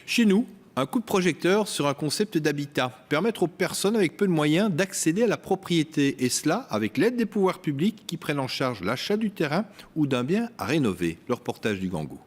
Chez nous, un coup de projecteur sur un concept d'habitat, permettre aux personnes avec peu de moyens d'accéder à la propriété, et cela avec l'aide des pouvoirs publics qui prennent en charge l'achat du terrain ou d'un bien à rénover. Le reportage du Gangou.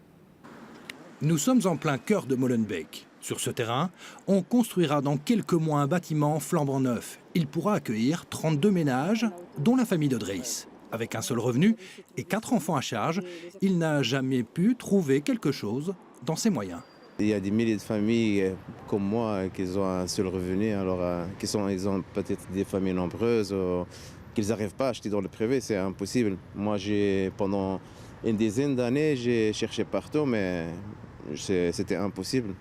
Nous sommes en plein cœur de Molenbeek. Sur ce terrain, on construira dans quelques mois un bâtiment flambant neuf. Il pourra accueillir 32 ménages, dont la famille de Dreis. Avec un seul revenu et 4 enfants à charge, il n'a jamais pu trouver quelque chose dans ses moyens. Il y a des milliers de familles comme moi qui ont un seul revenu, alors ils ont peut-être des familles nombreuses, qu'ils n'arrivent pas à acheter dans le privé, c'est impossible. Moi, pendant une dizaine d'années, j'ai cherché partout, mais c'était impossible.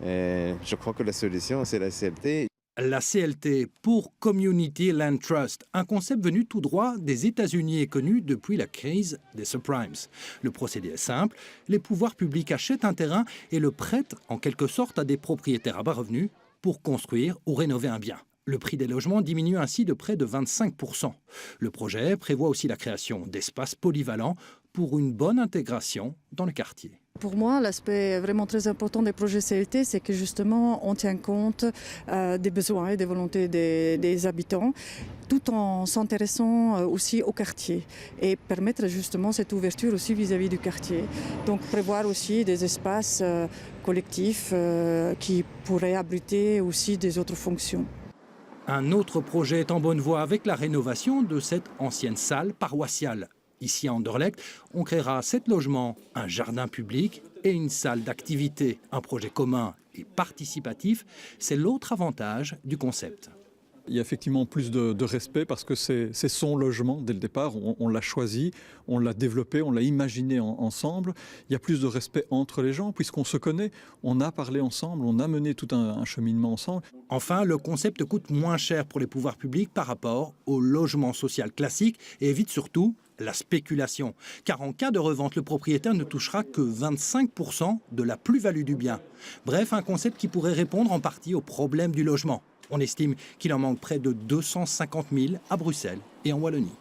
Et je crois que la solution, c'est la CLT. La CLT pour Community Land Trust, un concept venu tout droit des États-Unis et connu depuis la crise des subprimes. Le procédé est simple, les pouvoirs publics achètent un terrain et le prêtent en quelque sorte à des propriétaires à bas revenus pour construire ou rénover un bien. Le prix des logements diminue ainsi de près de 25%. Le projet prévoit aussi la création d'espaces polyvalents pour une bonne intégration dans le quartier. Pour moi, l'aspect vraiment très important des projets CLT, c'est que justement, on tient compte des besoins et des volontés des habitants, tout en s'intéressant aussi au quartier et permettre justement cette ouverture aussi vis-à-vis du quartier. Donc prévoir aussi des espaces collectifs qui pourraient abriter aussi des autres fonctions. Un autre projet est en bonne voie avec la rénovation de cette ancienne salle paroissiale. Ici à Anderlecht, on créera 7 logements, un jardin public et une salle d'activité. Un projet commun et participatif, c'est l'autre avantage du concept. Il y a effectivement plus de respect parce que c'est son logement dès le départ. On l'a choisi, on l'a développé, on l'a imaginé ensemble. Il y a plus de respect entre les gens puisqu'on se connaît, on a parlé ensemble, on a mené tout un cheminement ensemble. Enfin, le concept coûte moins cher pour les pouvoirs publics par rapport au logement social classique et évite surtout la spéculation. Car en cas de revente, le propriétaire ne touchera que 25% de la plus-value du bien. Bref, un concept qui pourrait répondre en partie au problème du logement. On estime qu'il en manque près de 250 000 à Bruxelles et en Wallonie.